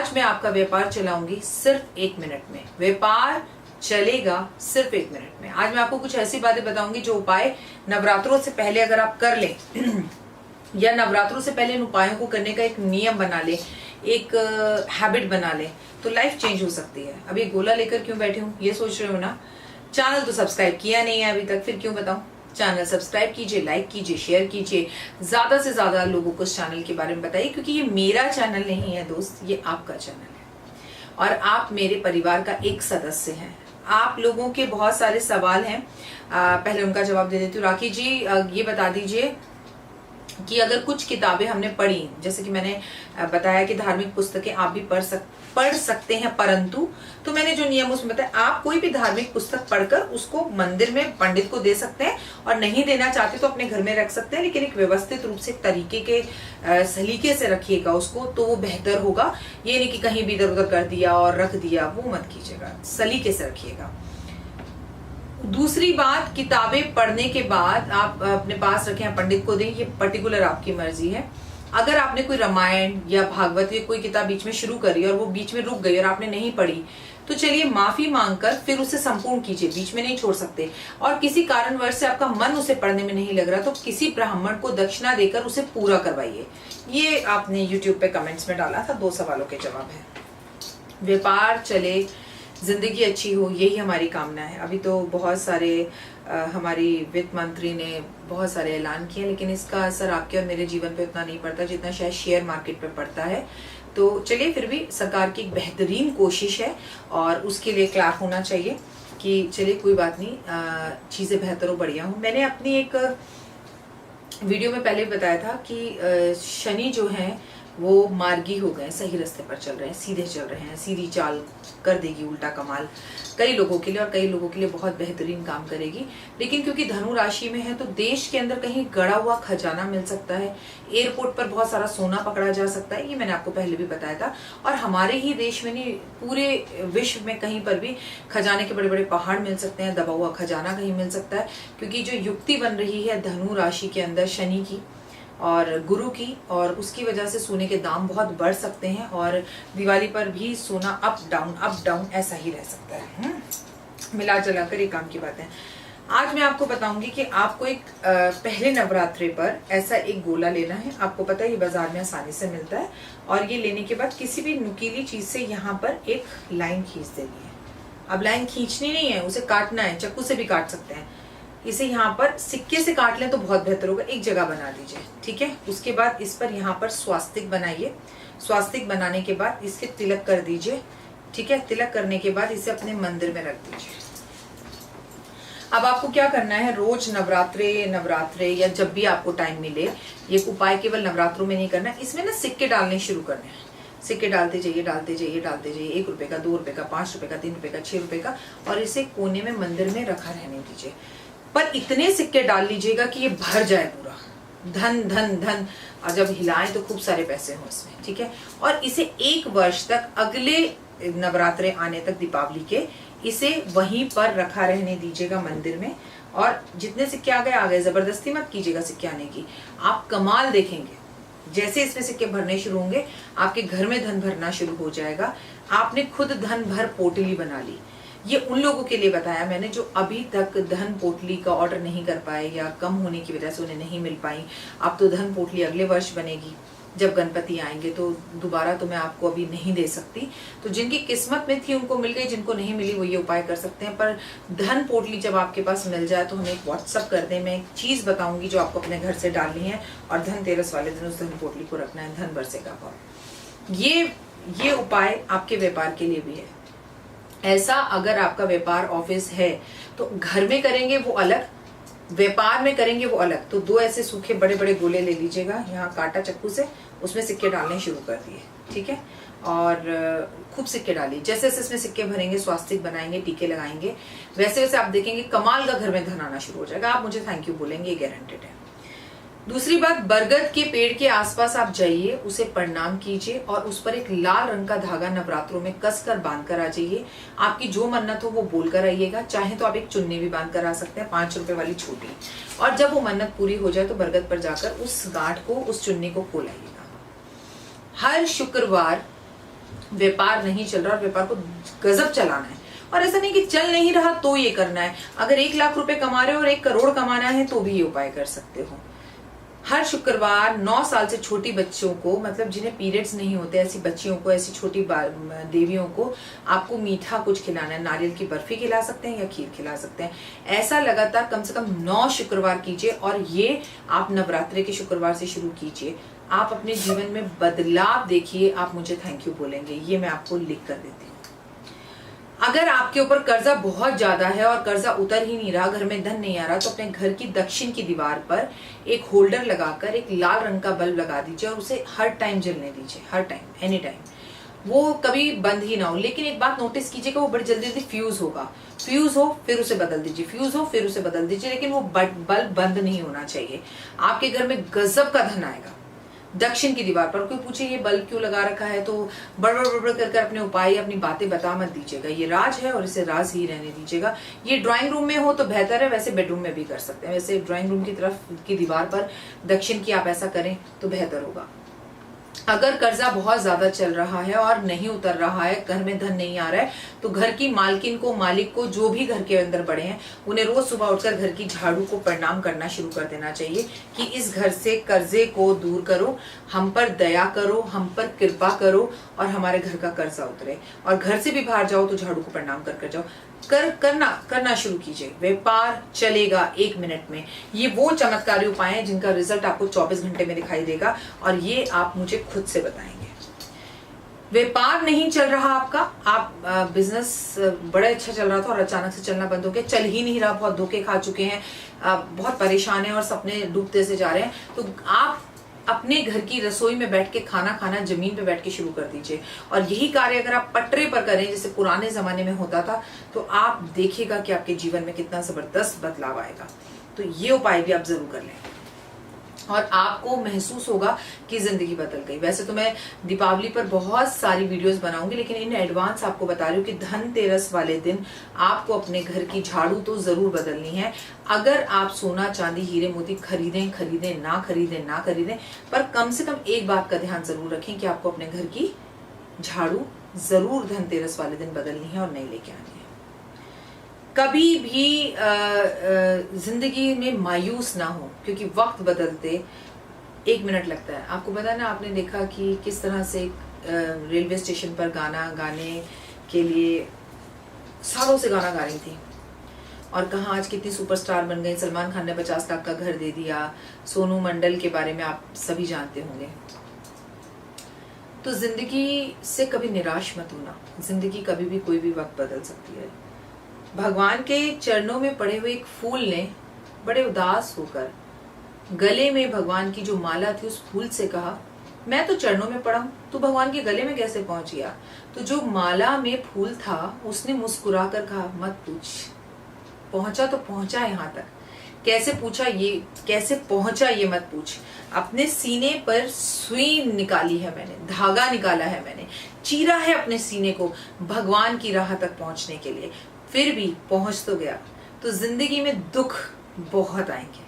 आज मैं आपका व्यापार चलाऊंगी सिर्फ 1 मिनट में। व्यापार चलेगा सिर्फ 1 मिनट में। आज मैं आपको कुछ ऐसी बातें बताऊंगी जो उपाय नवरात्रों से पहले अगर आप कर लें या नवरात्रों से पहले इन उपायों को करने का एक नियम बना ले, एक हैबिट बना ले, तो लाइफ चेंज हो सकती है। अभी गोला लेकर क्यों बैठी हूँ ये सोच रहे हो ना? चैनल तो सब्सक्राइब किया नहीं है अभी तक, फिर क्यों बताऊं? चैनल सब्सक्राइब कीजिए, लाइक कीजिए, शेयर कीजिए, ज्यादा से ज्यादा लोगों को इस चैनल के बारे में बताइए, क्योंकि ये मेरा चैनल नहीं है दोस्त, ये आपका चैनल है और आप मेरे परिवार का एक सदस्य हैं। आप लोगों के बहुत सारे सवाल हैं, पहले उनका जवाब दे देती हूँ। राखी जी ये बता दीजिए कि अगर कुछ किताबें हमने पढ़ी, जैसे कि मैंने बताया कि धार्मिक पुस्तकें आप भी पढ़ सकते हैं, परंतु तो मैंने जो नियम उसमें बताया, आप कोई भी धार्मिक पुस्तक पढ़कर उसको मंदिर में पंडित को दे सकते हैं और नहीं देना चाहते तो अपने घर में रख सकते हैं, लेकिन एक व्यवस्थित रूप से तरीके के सलीके से रखिएगा उसको, तो वो बेहतर होगा। ये नहीं कि कहीं भी इधर उधर कर दिया और रख दिया, वो मत कीजिएगा, सलीके से रखिएगा। दूसरी बात, किताबें पढ़ने के बाद आप अपने पास रखें, पंडित को दें, ये पर्टिकुलर आपकी मर्जी है। अगर आपने कोई रामायण या भागवत या कोई किताब बीच में शुरू करी और वो बीच में रुक गई और आपने नहीं पढ़ी, तो चलिए माफी मांगकर फिर उसे संपूर्ण कीजिए, बीच में नहीं छोड़ सकते। और किसी कारणवश से आपका मन उसे पढ़ने में नहीं लग रहा तो किसी ब्राह्मण को दक्षिणा देकर उसे पूरा करवाइए। ये आपने YouTube पे कमेंट्स में डाला था, 2 सवालों के जवाब है। व्यापार चले, जिंदगी अच्छी हो, यही हमारी कामना है। अभी तो बहुत सारे हमारी वित्त मंत्री ने बहुत सारे ऐलान किए, लेकिन इसका असर आपके और मेरे जीवन पे उतना नहीं पड़ता जितना शायद शेयर मार्केट पे पड़ता है। तो चलिए, फिर भी सरकार की एक बेहतरीन कोशिश है और उसके लिए क्लैप होना चाहिए कि चलिए कोई बात नहीं, चीजें बेहतर हो, बढ़िया हो। मैंने अपनी एक वीडियो में पहले बताया था कि शनि जो है वो मार्गी हो गए, सही रास्ते पर चल रहे हैं, सीधे चल रहे हैं, सीधी चाल कर देगी उल्टा कमाल कई लोगों के लिए, और कई लोगों के लिए बहुत बेहतरीन काम करेगी। लेकिन क्योंकि धनु राशि में है तो देश के अंदर कहीं गड़ा हुआ खजाना मिल सकता है, एयरपोर्ट पर बहुत सारा सोना पकड़ा जा सकता है, ये मैंने आपको पहले भी बताया था। और हमारे ही देश में नहीं, पूरे विश्व में कहीं पर भी खजाने के बड़े बड़े पहाड़ मिल सकते हैं, दबा हुआ खजाना कहीं मिल सकता है, क्योंकि जो युक्ति बन रही है धनु राशि के अंदर शनि की और गुरु की, और उसकी वजह से सोने के दाम बहुत बढ़ सकते हैं और दिवाली पर भी सोना अप डाउन ऐसा ही रह सकता है। मिला जुला कर ये काम की बात है। आज मैं आपको बताऊंगी कि आपको एक पहले नवरात्रे पर ऐसा एक गोला लेना है। आपको पता है ये बाजार में आसानी से मिलता है, और ये लेने के बाद किसी भी नुकीली चीज से यहाँ पर एक लाइन खींच देनी है। अब लाइन खींचनी नहीं है, उसे काटना है, चाकू से भी काट सकते हैं। इसे यहाँ पर सिक्के से काट लें तो बहुत बेहतर होगा, एक जगह बना दीजिए, ठीक है। उसके बाद इस पर यहाँ पर स्वास्तिक बनाइए। स्वास्तिक बनाने के बाद इसके तिलक कर दीजिए, ठीक है। तिलक करने के बाद इसे अपने मंदिर में रख दीजिए। अब आपको क्या करना है, रोज नवरात्रे या जब भी आपको टाइम मिले, ये उपाय केवल नवरात्रों में नहीं करना, इसमें ना सिक्के डालने शुरू करने हैं। सिक्के डालते जाइए, 1 रुपए का, 2 रुपए का, 5 रुपए का, 3 रुपए का, 6 रुपए का, और इसे कोने में मंदिर में रखा रहने दीजिए। पर इतने सिक्के डाल लीजिएगा कि ये भर जाए पूरा, धन धन धन, और जब हिलाएं तो खूब सारे पैसे हो इसमें, ठीक है। और इसे 1 वर्ष तक, अगले नवरात्रे आने तक, दीपावली के, इसे वहीं पर रखा रहने दीजिएगा मंदिर में। और जितने सिक्के आ गए, जबरदस्ती मत कीजिएगा सिक्के आने की। आप कमाल देखेंगे, जैसे इसमें सिक्के भरने शुरू होंगे आपके घर में धन भरना शुरू हो जाएगा। आपने खुद धन भर पोटली बना ली। ये उन लोगों के लिए बताया मैंने जो अभी तक धन पोटली का ऑर्डर नहीं कर पाए या कम होने की वजह से उन्हें नहीं मिल पाई। अब तो धन पोटली अगले वर्ष बनेगी, जब गणपति आएंगे, तो दोबारा तो मैं आपको अभी नहीं दे सकती। तो जिनकी किस्मत में थी उनको मिल गई, जिनको नहीं मिली वो ये उपाय कर सकते हैं। पर धन पोटली जब आपके पास मिल जाए तो हमें एक व्हाट्सअप कर दें, मैं एक चीज बताऊंगी जो आपको अपने घर से डालनी है, और धनतेरस वाले दिन उस धन पोटली को रखना है, धन बरसेगा बहुत। ये उपाय आपके व्यापार के लिए भी है। ऐसा अगर आपका व्यापार ऑफिस है तो घर में करेंगे वो अलग, व्यापार में करेंगे वो अलग। तो 2 ऐसे सूखे बड़े बड़े गोले ले लीजिएगा, यहाँ काटा चक्कू से, उसमें सिक्के डालने शुरू कर दिए, ठीक है। और खूब सिक्के डालिए, जैसे जैसे इसमें सिक्के भरेंगे, स्वास्तिक बनाएंगे, टीके लगाएंगे, वैसे वैसे आप देखेंगे कमाल का घर में धन आना शुरू हो जाएगा। आप मुझे थैंक यू बोलेंगे, ये गारंटेड है। दूसरी बात, बरगद के पेड़ के आसपास आप जाइए, उसे प्रणाम कीजिए और उस पर एक लाल रंग का धागा नवरात्रों में कसकर बांध कर आ जाइए। आपकी जो मन्नत हो वो बोल कर आइएगा। चाहे तो आप एक चुन्नी भी बांध कर आ सकते हैं, 5 रुपए वाली छोटी। और जब वो मन्नत पूरी हो जाए तो बरगद पर जाकर उस गांठ को, उस चुन्नी को खोलाइएगा। हर शुक्रवार व्यापार नहीं चल रहा और व्यापार को गजब चलाना है, और ऐसा नहीं कि चल नहीं रहा तो ये करना है। अगर 1 लाख रुपए कमा रहे हो और 1 करोड़ कमाना है तो भी ये उपाय कर सकते हो। हर शुक्रवार 9 साल से छोटी बच्चों को, मतलब जिन्हें पीरियड्स नहीं होते, ऐसी बच्चियों को, ऐसी छोटी देवियों को आपको मीठा कुछ खिलाना है। नारियल की बर्फी खिला सकते हैं या खीर खिला सकते हैं। ऐसा लगातार कम से कम 9 शुक्रवार कीजिए, और ये आप नवरात्रि के शुक्रवार से शुरू कीजिए। आप अपने जीवन में बदलाव देखिए, आप मुझे थैंक यू बोलेंगे। ये मैं आपको लिख कर देती हूँ। अगर आपके ऊपर कर्जा बहुत ज्यादा है और कर्जा उतर ही नहीं रहा, घर में धन नहीं आ रहा, तो अपने घर की दक्षिण की दीवार पर एक होल्डर लगाकर एक लाल रंग का बल्ब लगा दीजिए और उसे हर टाइम जलने दीजिए, हर टाइम, एनी टाइम। वो कभी बंद ही ना हो। लेकिन एक बात नोटिस कीजिएगा, वो बड़ी जल्दी जल्दी फ्यूज होगा। फ्यूज हो फिर उसे बदल दीजिए, फ्यूज हो फिर उसे बदल दीजिए, लेकिन वो बल्ब बंद नहीं होना चाहिए। आपके घर में गजब का धन आएगा। दक्षिण की दीवार पर। कोई पूछे ये बल्ब क्यों लगा रखा है, तो बड़बड़ बड़बड़ कर अपने उपाय, अपनी बातें बता मत दीजिएगा। ये राज है और इसे राज ही रहने दीजिएगा। ये ड्राइंग रूम में हो तो बेहतर है, वैसे बेडरूम में भी कर सकते हैं। वैसे ड्राइंग रूम की तरफ की दीवार पर दक्षिण की आप ऐसा करें तो बेहतर होगा। अगर कर्जा बहुत ज्यादा चल रहा है और नहीं उतर रहा है, घर में धन नहीं आ रहा है, तो घर की मालकिन को, मालिक को, जो भी घर के अंदर बड़े हैं, उन्हें रोज सुबह उठकर घर की झाड़ू को प्रणाम करना शुरू कर देना चाहिए कि इस घर से कर्जे को दूर करो, हम पर दया करो, हम पर कृपा करो और हमारे घर का कर्जा उतरे। और घर से भी बाहर जाओ तो झाड़ू को प्रणाम कर जाओ। करना शुरू कीजिए। व्यापार चलेगा 1 मिनट में। ये वो चमत्कारी उपाय हैं जिनका रिजल्ट आपको 24 घंटे में दिखाई देगा, और ये आप मुझे खुद से बताएंगे। व्यापार नहीं चल रहा आपका, आप बिजनेस बड़ा अच्छा चल रहा था और अचानक से चलना बंद हो गया, चल ही नहीं रहा, बहुत धोखे खा चुके हैं, बहुत परेशान हैं और सपने डूबते से जा रहे हैं, तो आप अपने घर की रसोई में बैठ के खाना खाना जमीन पे बैठ के शुरू कर दीजिए। और यही कार्य अगर आप पटरे पर करें जैसे पुराने जमाने में होता था, तो आप देखिएगा कि आपके जीवन में कितना जबरदस्त बदलाव आएगा। तो ये उपाय भी आप जरूर कर लें और आपको महसूस होगा कि जिंदगी बदल गई। वैसे तो मैं दीपावली पर बहुत सारी वीडियोस बनाऊंगी, लेकिन इन एडवांस आपको बता रही हूँ कि धनतेरस वाले दिन आपको अपने घर की झाड़ू तो जरूर बदलनी है। अगर आप सोना चांदी हीरे मोती खरीदें ना खरीदें, पर कम से कम एक बात का ध्यान जरूर रखें कि आपको अपने घर की झाड़ू जरूर धनतेरस वाले दिन बदलनी है और नई लेके आनी है। कभी भी जिंदगी में मायूस ना हो, क्योंकि वक्त बदलते 1 मिनट लगता है। आपको पता है ना, आपने देखा कि किस तरह से रेलवे स्टेशन पर गाना गाने के लिए सालों से गाना गा रही थी, और कहाँ आज कितनी सुपरस्टार बन गई। सलमान खान ने 50 लाख का घर दे दिया, सोनू मंडल के बारे में आप सभी जानते होंगे। तो जिंदगी से कभी निराश मत होना, जिंदगी कभी भी कोई भी वक्त बदल सकती है। भगवान के चरणों में पड़े हुए एक फूल ने बड़े उदास होकर गले में भगवान की जो माला थी उस फूल से कहा, मैं तो चरणों में पड़ा हूं, तू भगवान के गले में कैसे पहुंच गया? तो जो माला में फूल था उसने मुस्कुरा कर कहा, मत पूछ, पहुंचा तो पहुंचा यहाँ तक, कैसे पहुंचा ये मत पूछ। अपने सीने पर सुई निकाली है मैंने, धागा निकाला है मैंने, चीरा है अपने सीने को भगवान की राह तक पहुंचने के लिए, फिर भी पहुंच तो गया। तो जिंदगी में दुख बहुत आएंगे,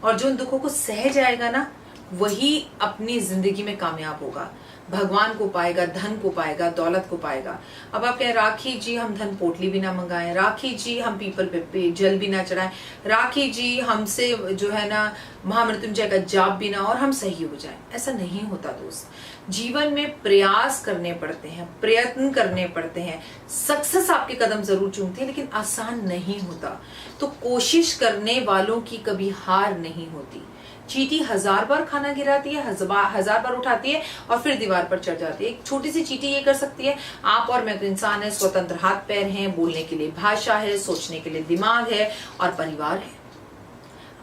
और जो उन दुखों को सह जाएगा ना, वही अपनी जिंदगी में कामयाब होगा, भगवान को पाएगा, धन को पाएगा, दौलत को पाएगा। अब आप कहें राखी जी हम धन पोटली भी ना मंगाएं, राखी जी हम पीपल पे जल भी ना चढ़ाएं, राखी जी हमसे जो है ना महामृत्युंजय का जाप भी ना, और हम सही हो जाएं। ऐसा नहीं होता दोस्त। जीवन में प्रयास करने पड़ते हैं, प्रयत्न करने पड़ते हैं। सक्सेस आपके कदम जरूर चूमती है, लेकिन आसान नहीं होता। तो कोशिश करने वालों की कभी हार नहीं होती। चींटी 1000 बार खाना गिराती है, 1000 बार उठाती है और फिर दीवार पर चढ़ जाती है। एक छोटी सी चींटी ये कर सकती है। आप और मैं तो इंसान है, स्वतंत्र हाथ पैर हैं, बोलने के लिए भाषा है, सोचने के लिए दिमाग है और परिवार है।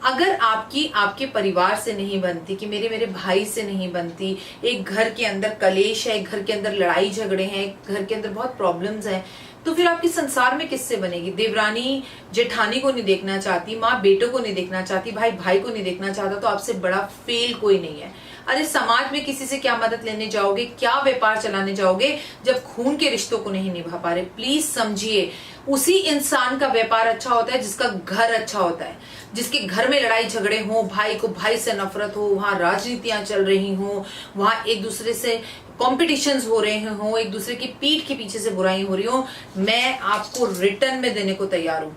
अगर आपके परिवार से नहीं बनती, कि मेरे भाई से नहीं बनती, एक घर के अंदर कलेश है, एक घर के अंदर लड़ाई झगड़े हैं, घर के अंदर बहुत प्रॉब्लम्स हैं, तो फिर आपकी संसार में किससे बनेगी? देवरानी जेठानी को नहीं देखना चाहती, माँ बेटों को नहीं देखना चाहती, भाई को नहीं देखना चाहता, तो आपसे बड़ा फेल कोई नहीं है। अरे समाज में किसी से क्या मदद लेने जाओगे, क्या व्यापार चलाने जाओगे जब खून के रिश्तों को नहीं निभा पा रहे? प्लीज समझिए, उसी इंसान का व्यापार अच्छा होता है जिसका घर अच्छा होता है, जिसके घर में लड़ाई झगड़े हो, भाई को भाई से नफरत हो, वहां राजनीतियां चल रही हो, वहां एक दूसरे से कॉम्पिटिशंस हो रहे हो, एक दूसरे की पीठ के पीछे से बुराई हो रही हो, मैं आपको रिटर्न में देने को तैयार हूं।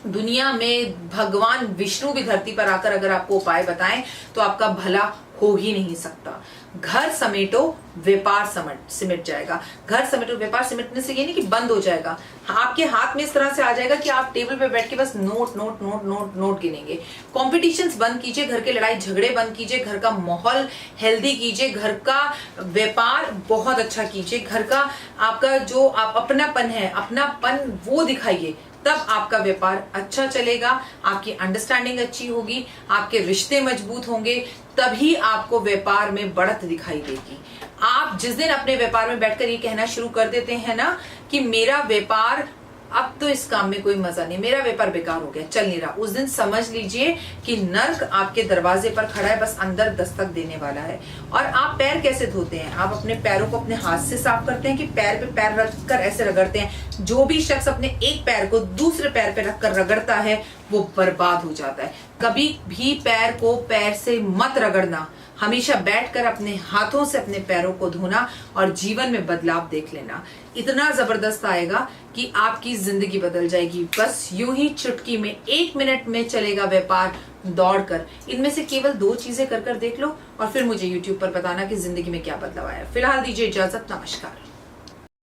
दुनिया में भगवान विष्णु भी धरती पर आकर अगर आपको उपाय बताएं तो आपका भला हो ही नहीं सकता। घर समेटो व्यापार सिमट जाएगा। घर समेटो व्यापार सिमटने से ये नहीं कि बंद हो जाएगा, आपके हाथ में इस तरह से आ जाएगा कि आप टेबल पे बैठ के बस note note note note note गिनेंगे। कॉम्पिटिशंस बंद कीजिए, घर के लड़ाई झगड़े बंद कीजिए, घर का माहौल हेल्दी कीजिए, घर का व्यापार बहुत अच्छा कीजिए, घर का आपका जो आप अपनापन है, अपनापन वो दिखाइए, तब आपका व्यापार अच्छा चलेगा, आपकी अंडरस्टैंडिंग अच्छी होगी, आपके रिश्ते मजबूत होंगे, तभी आपको व्यापार में बढ़त दिखाई देगी। आप जिस दिन अपने व्यापार में बैठकर ये कहना शुरू कर देते हैं ना कि मेरा व्यापार, अब तो इस काम में कोई मजा नहीं, मेरा व्यापार बेकार हो गया, चल नहीं रहा, उस दिन समझ लीजिए कि नर्क आपके दरवाजे पर खड़ा है, बस अंदर दस्तक देने वाला है। और आप पैर कैसे धोते हैं? आप अपने पैरों को अपने हाथ से साफ करते हैं कि पैर पे पैर रखकर ऐसे रगड़ते हैं? जो भी शख्स अपने एक पैर को दूसरे पैर पे रखकर रगड़ता है वो बर्बाद हो जाता है। कभी भी पैर को पैर से मत रगड़ना, हमेशा बैठकर अपने हाथों से अपने पैरों को धोना और जीवन में बदलाव देख लेना। इतना जबरदस्त आएगा कि आपकी जिंदगी बदल जाएगी। बस यूं ही चुटकी में 1 मिनट में चलेगा व्यापार दौड़कर। इनमें से केवल 2 चीजें कर देख लो और फिर मुझे YouTube पर बताना कि जिंदगी में क्या बदलाव आया। फिलहाल दीजिए इजाजत, नमस्कार।